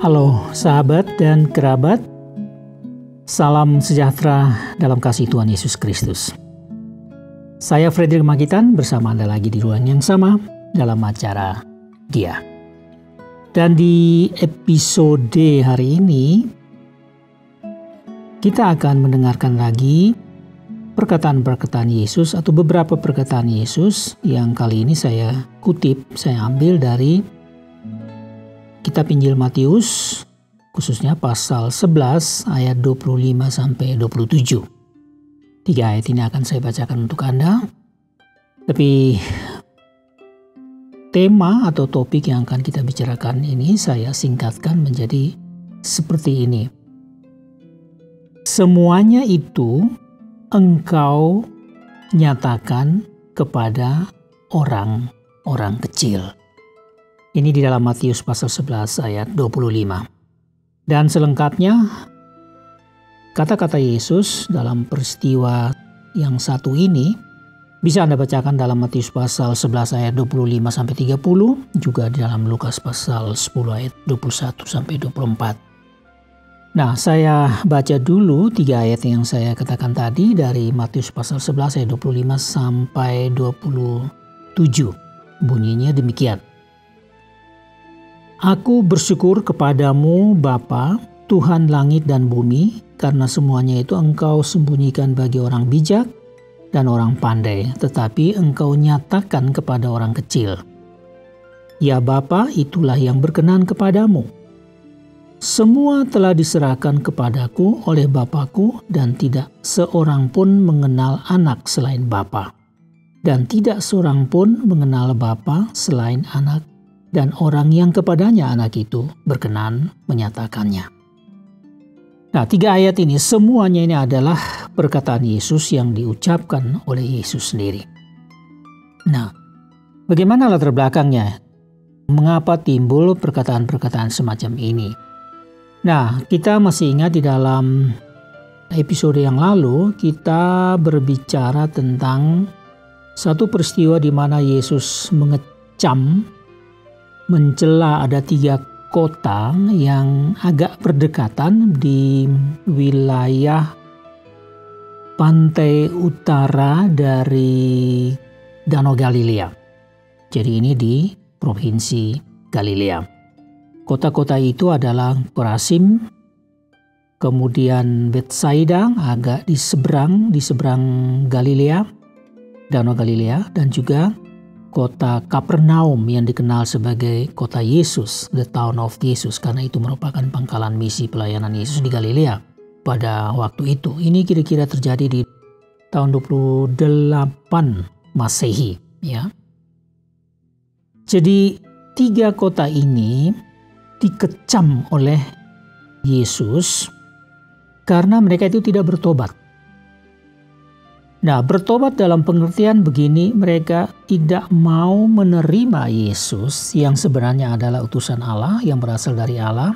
Halo sahabat dan kerabat, salam sejahtera dalam kasih Tuhan Yesus Kristus. Saya Fredrik Magitan bersama Anda lagi di ruang yang sama dalam acara Dia. Dan di episode hari ini, kita akan mendengarkan lagi perkataan-perkataan Yesus atau beberapa perkataan Yesus yang kali ini saya ambil dari Kitab Injil Matius, khususnya pasal 11 ayat 25 sampai 27. 3 ayat ini akan saya bacakan untuk Anda. Tapi tema atau topik yang akan kita bicarakan ini saya singkatkan menjadi seperti ini. Semuanya itu engkau nyatakan kepada orang-orang kecil. Ini di dalam Matius pasal 11 ayat 25. Dan selengkapnya kata-kata Yesus dalam peristiwa yang satu ini bisa Anda bacakan dalam Matius pasal 11 ayat 25 sampai 30, juga di dalam Lukas pasal 10 ayat 21 sampai 24. Nah, saya baca dulu 3 ayat yang saya katakan tadi dari Matius pasal 11 ayat 25 sampai 27. Bunyinya demikian. Aku bersyukur kepadamu Bapa, Tuhan langit dan bumi, karena semuanya itu engkau sembunyikan bagi orang bijak dan orang pandai, tetapi engkau nyatakan kepada orang kecil. Ya Bapa, itulah yang berkenan kepadamu. Semua telah diserahkan kepadaku oleh Bapakku, dan tidak seorang pun mengenal anak selain Bapa, dan tidak seorang pun mengenal Bapa selain anak, dan orang yang kepadanya anak itu berkenan menyatakannya. Nah, 3 ayat ini semuanya ini adalah perkataan Yesus yang diucapkan oleh Yesus sendiri. Nah, bagaimana latar belakangnya? Mengapa timbul perkataan-perkataan semacam ini? Nah, kita masih ingat di dalam episode yang lalu kita berbicara tentang satu peristiwa di mana Yesus mencela ada 3 kota yang agak berdekatan di wilayah pantai utara dari Danau Galilea. Jadi ini di provinsi Galilea. Kota-kota itu adalah Korazim, kemudian Betsaida agak di seberang Galilea, Danau Galilea, dan juga kota Kapernaum yang dikenal sebagai kota Yesus, the town of Jesus, karena itu merupakan pangkalan misi pelayanan Yesus di Galilea pada waktu itu. Ini kira-kira terjadi di tahun 28 Masehi, ya. Jadi 3 kota ini dikecam oleh Yesus karena mereka itu tidak bertobat. Nah, bertobat dalam pengertian begini, mereka tidak mau menerima Yesus yang sebenarnya adalah utusan Allah yang berasal dari Allah,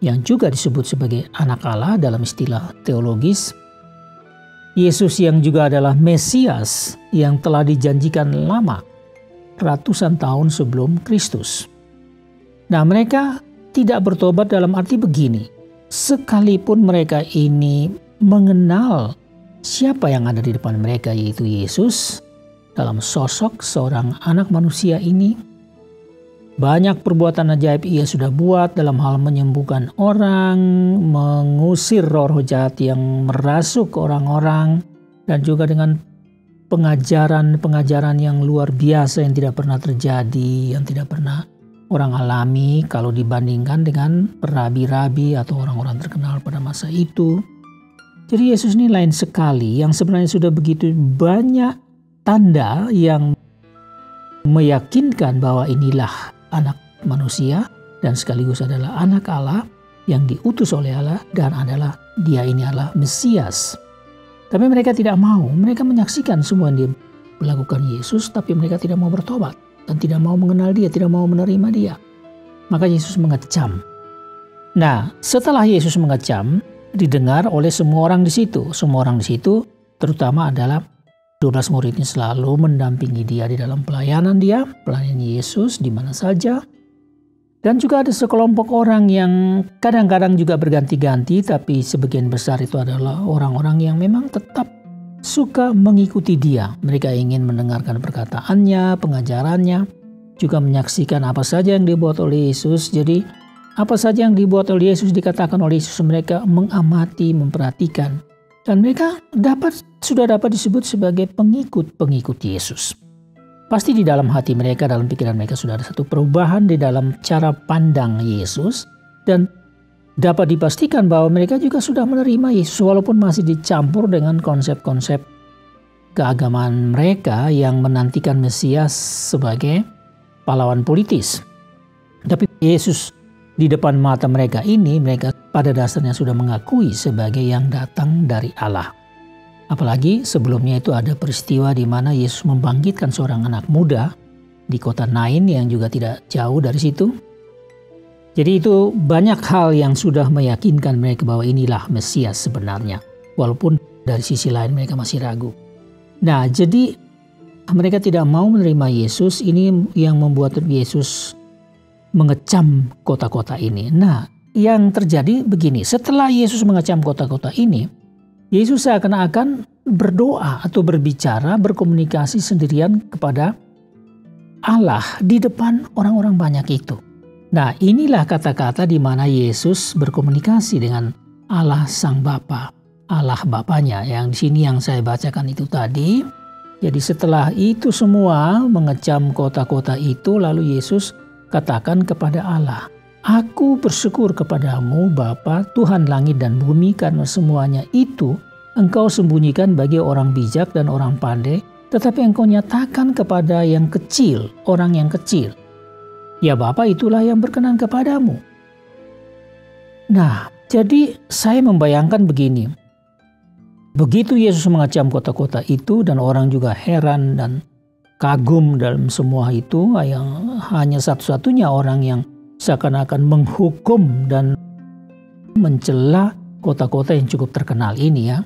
yang juga disebut sebagai anak Allah dalam istilah teologis. Yesus yang juga adalah Mesias yang telah dijanjikan lama, ratusan tahun sebelum Kristus. Nah, mereka tidak bertobat dalam arti begini, sekalipun mereka ini mengenal siapa yang ada di depan mereka, yaitu Yesus dalam sosok seorang anak manusia ini. Banyak perbuatan ajaib ia sudah buat dalam hal menyembuhkan orang, mengusir roh-roh jahat yang merasuk ke orang-orang, dan juga dengan pengajaran yang luar biasa yang tidak pernah terjadi, yang tidak pernah orang alami kalau dibandingkan dengan rabi-rabi atau orang-orang terkenal pada masa itu. Jadi Yesus ini lain sekali, yang sebenarnya sudah begitu banyak tanda yang meyakinkan bahwa inilah anak manusia dan sekaligus adalah anak Allah yang diutus oleh Allah, dan dia ini adalah Mesias. Tapi mereka tidak mau, mereka menyaksikan semua yang dilakukan Yesus, tapi mereka tidak mau bertobat dan tidak mau mengenal dia, tidak mau menerima dia. Maka Yesus mengecam. Nah, setelah Yesus mengecam, didengar oleh semua orang di situ. Semua orang di situ terutama adalah 12 muridnya selalu mendampingi dia di dalam pelayanan Yesus di mana saja. Dan juga ada sekelompok orang yang kadang-kadang juga berganti-ganti, tapi sebagian besar itu adalah orang-orang yang memang tetap suka mengikuti dia. Mereka ingin mendengarkan perkataannya, pengajarannya, juga menyaksikan apa saja yang dibuat oleh Yesus. Jadi apa saja yang dibuat oleh Yesus, dikatakan oleh Yesus, mereka mengamati, memperhatikan. Dan mereka sudah dapat disebut sebagai pengikut-pengikut Yesus. Pasti di dalam hati mereka, dalam pikiran mereka sudah ada satu perubahan di dalam cara pandang Yesus. Dan dapat dipastikan bahwa mereka juga sudah menerima Yesus walaupun masih dicampur dengan konsep-konsep keagamaan mereka yang menantikan Mesias sebagai pahlawan politis. Tapi Yesus di depan mata mereka ini, mereka pada dasarnya sudah mengakui sebagai yang datang dari Allah. Apalagi sebelumnya itu ada peristiwa di mana Yesus membangkitkan seorang anak muda di kota Nain yang juga tidak jauh dari situ. Jadi itu banyak hal yang sudah meyakinkan mereka bahwa inilah Mesias sebenarnya. Walaupun dari sisi lain mereka masih ragu. Nah, jadi mereka tidak mau menerima Yesus. Ini yang membuat Yesus mengecam kota-kota ini. Nah, yang terjadi begini. Setelah Yesus mengecam kota-kota ini, Yesus seakan-akan berdoa atau berbicara, berkomunikasi sendirian kepada Allah di depan orang-orang banyak itu. Nah, inilah kata-kata di mana Yesus berkomunikasi dengan Allah Sang Bapa, Allah Bapanya, yang di sini yang saya bacakan itu tadi. Jadi setelah itu semua mengecam kota-kota itu, lalu Yesus katakan kepada Allah, "Aku bersyukur kepadamu Bapa, Tuhan langit dan bumi, karena semuanya itu Engkau sembunyikan bagi orang bijak dan orang pandai, tetapi Engkau nyatakan kepada yang kecil, orang yang kecil. Ya Bapa, itulah yang berkenan kepadamu." Nah, jadi saya membayangkan begini. Begitu Yesus mengecam kota-kota itu dan orang juga heran dan kagum dalam semua itu, yang hanya satu-satunya orang yang seakan-akan menghukum dan mencela kota-kota yang cukup terkenal ini, ya,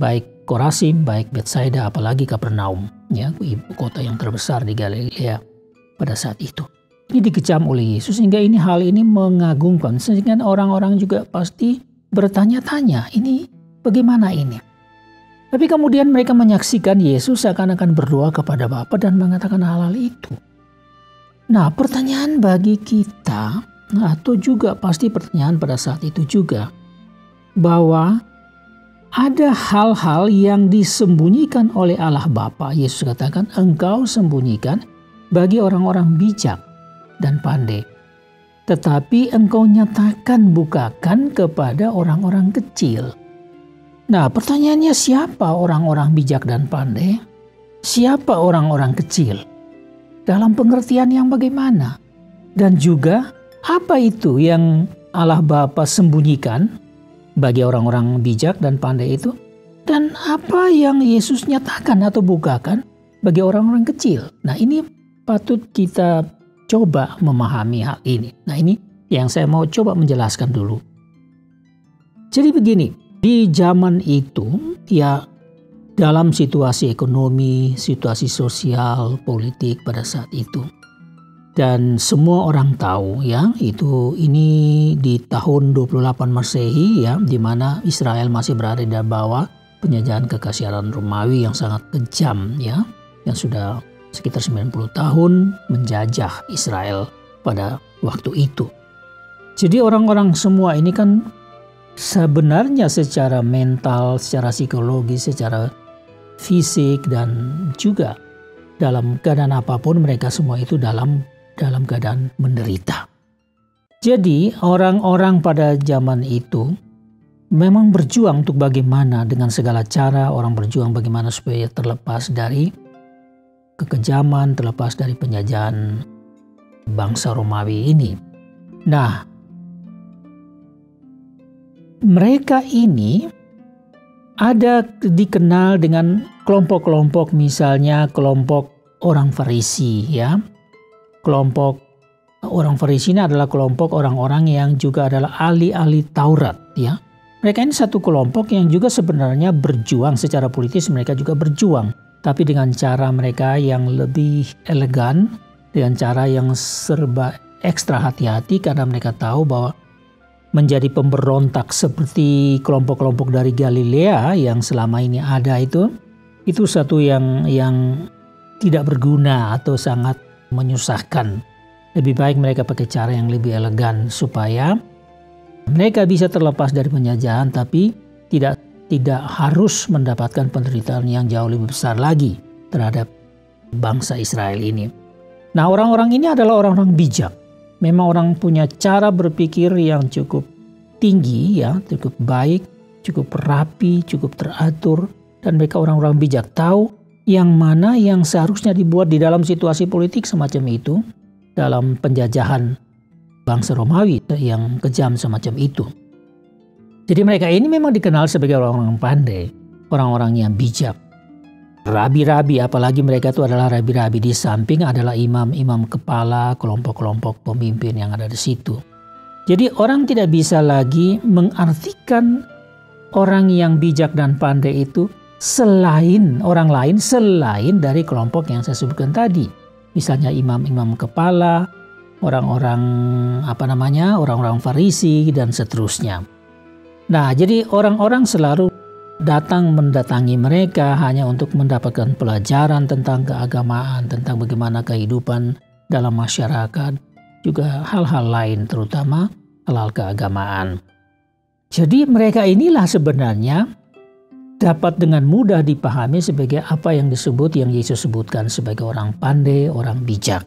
baik Korazim, baik Betsaida, apalagi Kapernaum, ya, ibu kota yang terbesar di Galilea pada saat itu. Ini dikecam oleh Yesus sehingga hal ini mengagumkan, sehingga orang-orang juga pasti bertanya-tanya, ini bagaimana ini? Tapi kemudian mereka menyaksikan Yesus seakan-akan berdoa kepada Bapa dan mengatakan hal-hal itu. Nah, pertanyaan bagi kita, atau juga pasti pertanyaan pada saat itu juga, bahwa ada hal-hal yang disembunyikan oleh Allah Bapa. Yesus katakan, "Engkau sembunyikan bagi orang-orang bijak dan pandai, tetapi Engkau nyatakan, bukakan kepada orang-orang kecil." Nah, pertanyaannya, siapa orang-orang bijak dan pandai? Siapa orang-orang kecil? Dalam pengertian yang bagaimana? Dan juga apa itu yang Allah Bapa sembunyikan bagi orang-orang bijak dan pandai itu? Dan apa yang Yesus nyatakan atau bukakan bagi orang-orang kecil? Nah, ini patut kita coba memahami hal ini. Nah, ini yang saya mau coba menjelaskan dulu. Jadi begini. Di zaman itu, ya, dalam situasi ekonomi, situasi sosial, politik pada saat itu, dan semua orang tahu, ya, ini di tahun 28 Masehi, ya, di mana Israel masih berada di bawah penjajahan kekaisaran Romawi yang sangat kejam, ya, yang sudah sekitar 90 tahun menjajah Israel pada waktu itu. Jadi orang-orang semua ini kan sebenarnya secara mental, secara psikologis, secara fisik, dan juga dalam keadaan apapun mereka semua itu dalam keadaan menderita. Jadi orang-orang pada zaman itu memang berjuang untuk bagaimana dengan segala cara orang berjuang bagaimana supaya terlepas dari kekejaman, terlepas dari penjajahan bangsa Romawi ini. Nah, mereka ini ada dikenal dengan kelompok-kelompok, misalnya kelompok orang Farisi, ya. Kelompok orang Farisi ini adalah kelompok orang-orang yang juga adalah ahli-ahli Taurat, ya. Mereka ini satu kelompok yang juga sebenarnya berjuang secara politis, mereka juga berjuang, tapi dengan cara mereka yang lebih elegan, dengan cara yang serba ekstra hati-hati karena mereka tahu bahwa menjadi pemberontak seperti kelompok-kelompok dari Galilea yang selama ini ada itu satu yang tidak berguna atau sangat menyusahkan. Lebih baik mereka pakai cara yang lebih elegan supaya mereka bisa terlepas dari penjajahan tapi tidak harus mendapatkan penderitaan yang jauh lebih besar lagi terhadap bangsa Israel ini. Nah, orang-orang ini adalah orang-orang bijak. Memang orang punya cara berpikir yang cukup tinggi, ya, cukup baik, cukup rapi, cukup teratur, dan mereka orang-orang bijak tahu yang mana yang seharusnya dibuat di dalam situasi politik semacam itu, dalam penjajahan bangsa Romawi yang kejam semacam itu. Jadi mereka ini memang dikenal sebagai orang-orang pandai, orang-orang yang bijak. Rabi-rabi, apalagi mereka itu adalah rabi-rabi, di samping adalah imam-imam kepala kelompok-kelompok pemimpin yang ada di situ. Jadi orang tidak bisa lagi mengartikan orang yang bijak dan pandai itu selain orang lain, selain dari kelompok yang saya sebutkan tadi. Misalnya imam-imam kepala, orang-orang Farisi dan seterusnya. Nah, jadi orang-orang selalu mendatangi mereka hanya untuk mendapatkan pelajaran tentang keagamaan, tentang bagaimana kehidupan dalam masyarakat, juga hal-hal lain, terutama hal-hal keagamaan. Jadi mereka inilah sebenarnya dapat dengan mudah dipahami sebagai apa yang Yesus sebutkan sebagai orang pandai, orang bijak.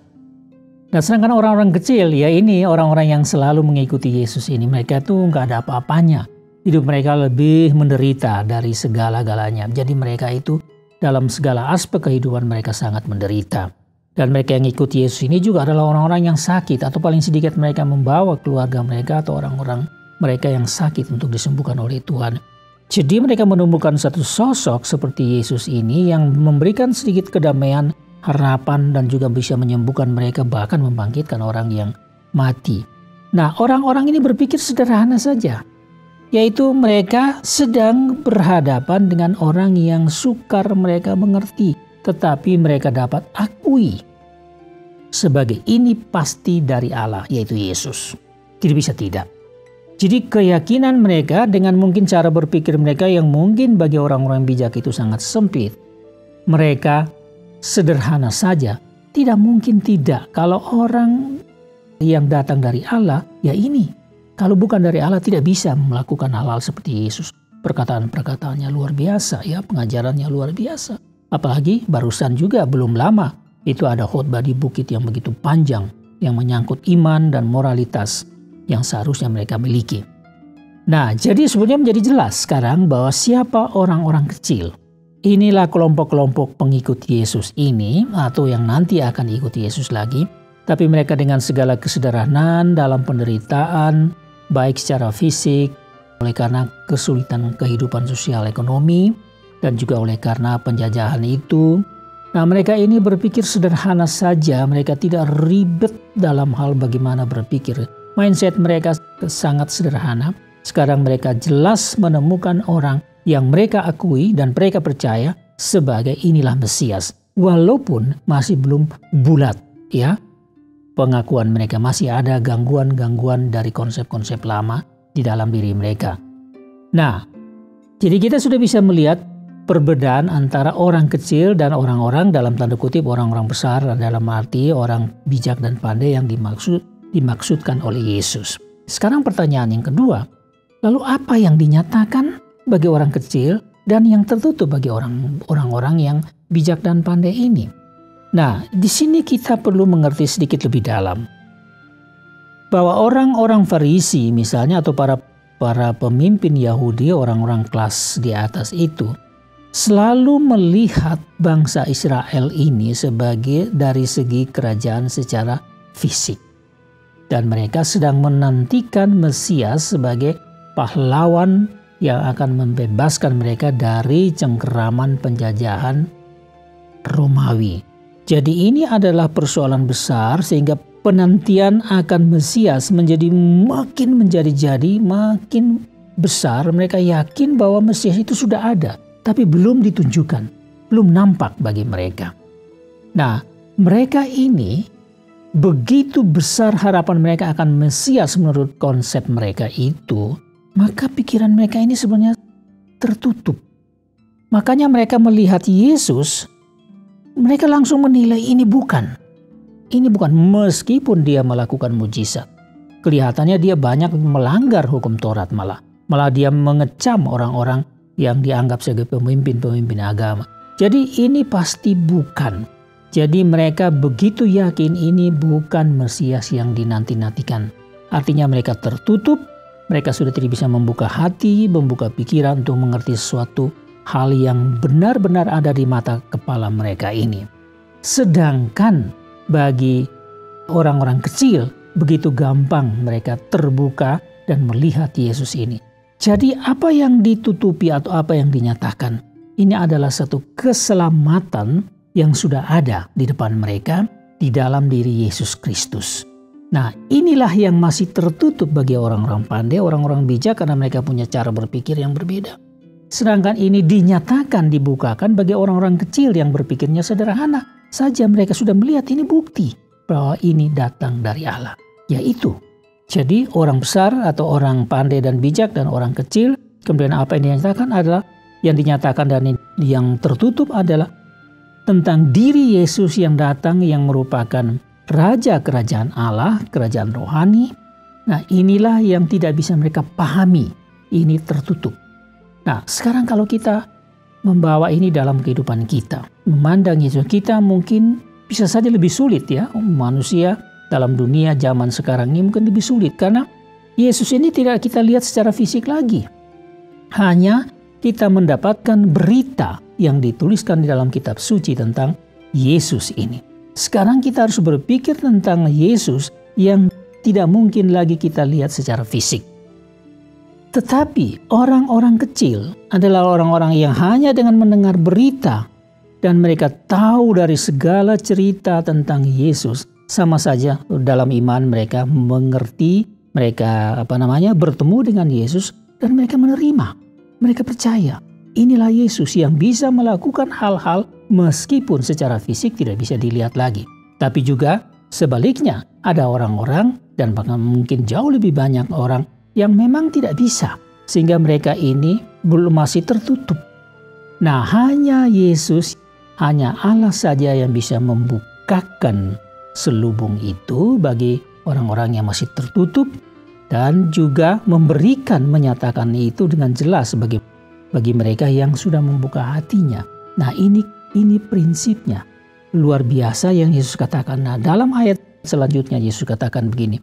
Nah, sedangkan orang-orang kecil, ya ini orang-orang yang selalu mengikuti Yesus ini, mereka tuh nggak ada apa-apanya. Hidup mereka lebih menderita dari segala-galanya. Jadi mereka itu dalam segala aspek kehidupan mereka sangat menderita. Dan mereka yang ikut Yesus ini juga adalah orang-orang yang sakit, atau paling sedikit mereka membawa keluarga mereka atau orang-orang mereka yang sakit untuk disembuhkan oleh Tuhan. Jadi mereka menemukan satu sosok seperti Yesus ini yang memberikan sedikit kedamaian, harapan, dan juga bisa menyembuhkan mereka, bahkan membangkitkan orang yang mati. Nah, orang-orang ini berpikir sederhana saja, yaitu mereka sedang berhadapan dengan orang yang sukar mereka mengerti, tetapi mereka dapat akui sebagai ini pasti dari Allah, yaitu Yesus. Tidak bisa tidak. Jadi keyakinan mereka dengan mungkin cara berpikir mereka yang mungkin bagi orang-orang bijak itu sangat sempit. Mereka sederhana saja, tidak mungkin tidak. Kalau orang yang datang dari Allah, ya ini. Kalau bukan dari Allah tidak bisa melakukan hal-hal seperti Yesus. Perkataan-perkataannya luar biasa, ya, pengajarannya luar biasa. Apalagi barusan juga belum lama itu ada khotbah di bukit yang begitu panjang yang menyangkut iman dan moralitas yang seharusnya mereka miliki. Nah, jadi sebenarnya menjadi jelas sekarang bahwa siapa orang-orang kecil. Inilah kelompok-kelompok pengikut Yesus ini atau yang nanti akan ikut Yesus lagi. Tapi mereka dengan segala kesederhanaan dalam penderitaan, baik secara fisik, oleh karena kesulitan kehidupan sosial ekonomi, dan juga oleh karena penjajahan itu. Nah, mereka ini berpikir sederhana saja, mereka tidak ribet dalam hal bagaimana berpikir. Mindset mereka sangat sederhana. Sekarang mereka jelas menemukan orang yang mereka akui dan mereka percaya sebagai inilah Mesias. Walaupun masih belum bulat, ya. Pengakuan mereka masih ada gangguan-gangguan dari konsep-konsep lama di dalam diri mereka. Nah, jadi kita sudah bisa melihat perbedaan antara orang kecil dan orang-orang dalam tanda kutip orang-orang besar, dalam arti orang bijak dan pandai yang dimaksudkan oleh Yesus. Sekarang pertanyaan yang kedua, lalu apa yang dinyatakan bagi orang kecil dan yang tertutup bagi orang-orang yang bijak dan pandai ini? Nah, di sini kita perlu mengerti sedikit lebih dalam bahwa orang-orang Farisi misalnya atau para pemimpin Yahudi, orang-orang kelas di atas itu selalu melihat bangsa Israel ini sebagai dari segi kerajaan secara fisik. Dan mereka sedang menantikan Mesias sebagai pahlawan yang akan membebaskan mereka dari cengkeraman penjajahan Romawi. Jadi ini adalah persoalan besar sehingga penantian akan Mesias makin besar. Mereka yakin bahwa Mesias itu sudah ada, tapi belum ditunjukkan, belum nampak bagi mereka. Nah, mereka ini begitu besar harapan mereka akan Mesias menurut konsep mereka itu, maka pikiran mereka ini sebenarnya tertutup. Makanya mereka melihat Yesus, mereka langsung menilai ini bukan. Ini bukan, meskipun dia melakukan mujizat. Kelihatannya dia banyak melanggar hukum Taurat malah. Malah dia mengecam orang-orang yang dianggap sebagai pemimpin-pemimpin agama. Jadi ini pasti bukan. Jadi mereka begitu yakin ini bukan Mesias yang dinanti-nantikan. Artinya mereka tertutup, mereka sudah tidak bisa membuka hati, membuka pikiran untuk mengerti sesuatu hal yang benar-benar ada di mata kepala mereka ini. Sedangkan bagi orang-orang kecil, begitu gampang mereka terbuka dan melihat Yesus ini. Jadi apa yang ditutupi atau apa yang dinyatakan, ini adalah satu keselamatan yang sudah ada di depan mereka di dalam diri Yesus Kristus. Nah, inilah yang masih tertutup bagi orang-orang pandai, orang-orang bijak, karena mereka punya cara berpikir yang berbeda. Sedangkan ini dinyatakan, dibukakan bagi orang-orang kecil yang berpikirnya sederhana saja. Mereka sudah melihat ini bukti bahwa ini datang dari Allah. Yaitu, jadi orang besar atau orang pandai dan bijak dan orang kecil, kemudian apa yang dinyatakan adalah, yang dinyatakan dan yang tertutup adalah tentang diri Yesus yang datang yang merupakan Raja Kerajaan Allah, Kerajaan Rohani. Nah, inilah yang tidak bisa mereka pahami. Ini tertutup. Nah, sekarang kalau kita membawa ini dalam kehidupan kita, memandang Yesus, kita mungkin bisa saja lebih sulit ya. Manusia dalam dunia zaman sekarang ini mungkin lebih sulit karena Yesus ini tidak kita lihat secara fisik lagi. Hanya kita mendapatkan berita yang dituliskan di dalam kitab suci tentang Yesus ini. Sekarang kita harus berpikir tentang Yesus yang tidak mungkin lagi kita lihat secara fisik. Tetapi orang-orang kecil adalah orang-orang yang hanya dengan mendengar berita dan mereka tahu dari segala cerita tentang Yesus, sama saja dalam iman mereka mengerti, mereka bertemu dengan Yesus dan mereka menerima, mereka percaya. Inilah Yesus yang bisa melakukan hal-hal meskipun secara fisik tidak bisa dilihat lagi. Tapi juga sebaliknya ada orang-orang dan bahkan mungkin jauh lebih banyak orang yang memang tidak bisa. Sehingga mereka ini belum masih tertutup. Nah, hanya Yesus, hanya Allah saja yang bisa membukakan selubung itu bagi orang-orang yang masih tertutup. Dan juga menyatakan itu dengan jelas bagi mereka yang sudah membuka hatinya. Nah, ini prinsipnya luar biasa yang Yesus katakan. Nah, dalam ayat selanjutnya Yesus katakan begini.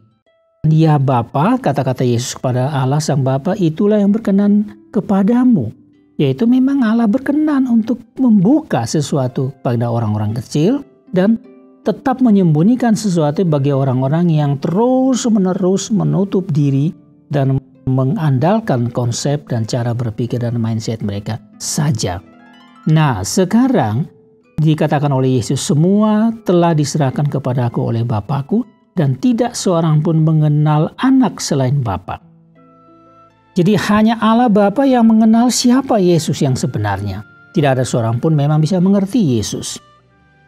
Ya Bapa, kata-kata Yesus kepada Allah Sang Bapa, itulah yang berkenan kepadamu. Yaitu memang Allah berkenan untuk membuka sesuatu pada orang-orang kecil dan tetap menyembunyikan sesuatu bagi orang-orang yang terus-menerus menutup diri dan mengandalkan konsep dan cara berpikir dan mindset mereka saja. Nah, sekarang dikatakan oleh Yesus, semua telah diserahkan kepadaku oleh Bapakku dan tidak seorang pun mengenal anak selain Bapa. Jadi hanya Allah Bapa yang mengenal siapa Yesus yang sebenarnya. Tidak ada seorang pun memang bisa mengerti Yesus.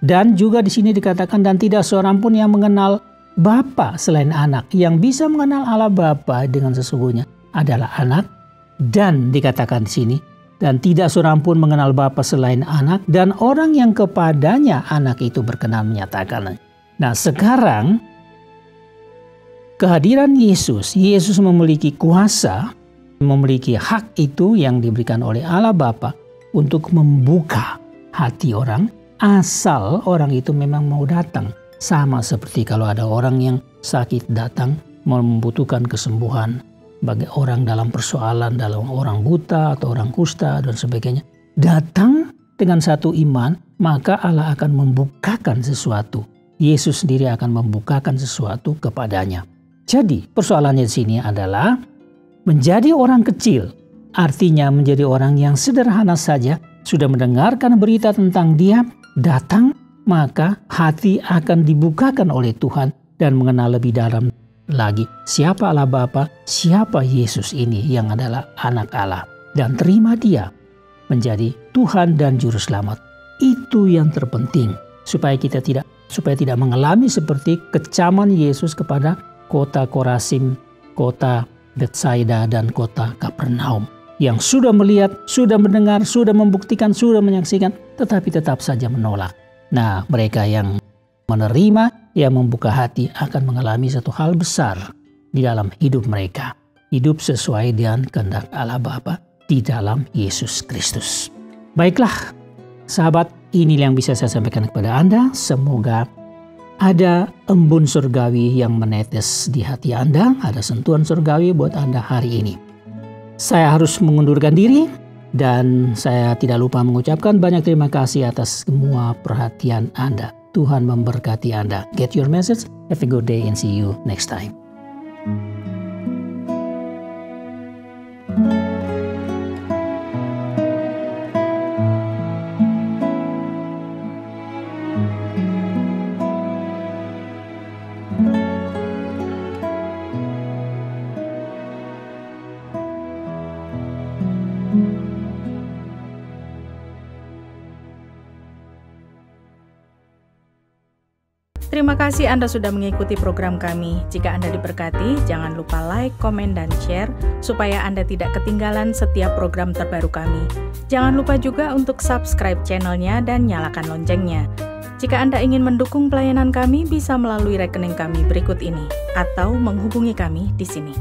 Dan juga di sini dikatakan dan tidak seorang pun yang mengenal Bapa selain anak. Yang bisa mengenal Allah Bapa dengan sesungguhnya adalah anak. Dan dikatakan di sini, dan tidak seorang pun mengenal Bapa selain anak dan orang yang kepadanya anak itu berkenan menyatakan. Nah, sekarang kehadiran Yesus memiliki kuasa, memiliki hak itu yang diberikan oleh Allah Bapa untuk membuka hati orang asal orang itu memang mau datang. Sama seperti kalau ada orang yang sakit datang membutuhkan kesembuhan, bagi orang dalam persoalan, dalam orang buta atau orang kusta dan sebagainya, datang dengan satu iman, maka Allah akan membukakan sesuatu. Yesus sendiri akan membukakan sesuatu kepadanya. Jadi persoalannya di sini adalah menjadi orang kecil, artinya menjadi orang yang sederhana saja, sudah mendengarkan berita tentang Dia, datang, maka hati akan dibukakan oleh Tuhan dan mengenal lebih dalam lagi siapa Allah Bapa, siapa Yesus ini yang adalah anak Allah, dan terima Dia menjadi Tuhan dan Juru Selamat. Itu yang terpenting supaya kita tidak supaya tidak mengalami seperti kecaman Yesus kepada kota Korasim, kota Betsaida, dan kota Kapernaum, yang sudah melihat, sudah mendengar, sudah membuktikan, sudah menyaksikan, tetapi tetap saja menolak. Nah, mereka yang menerima, yang membuka hati akan mengalami satu hal besar di dalam hidup mereka. Hidup sesuai dengan kehendak Allah Bapa di dalam Yesus Kristus. Baiklah, sahabat, ini yang bisa saya sampaikan kepada Anda. Semoga ada embun surgawi yang menetes di hati Anda, ada sentuhan surgawi buat Anda hari ini. Saya harus mengundurkan diri dan saya tidak lupa mengucapkan banyak terima kasih atas semua perhatian Anda. Tuhan memberkati Anda. Get your message. Have a good day and see you next time. Terima kasih Anda sudah mengikuti program kami. Jika Anda diberkati, jangan lupa like, komen, dan share supaya Anda tidak ketinggalan setiap program terbaru kami. Jangan lupa juga untuk subscribe channelnya dan nyalakan loncengnya. Jika Anda ingin mendukung pelayanan kami, bisa melalui rekening kami berikut ini atau menghubungi kami di sini.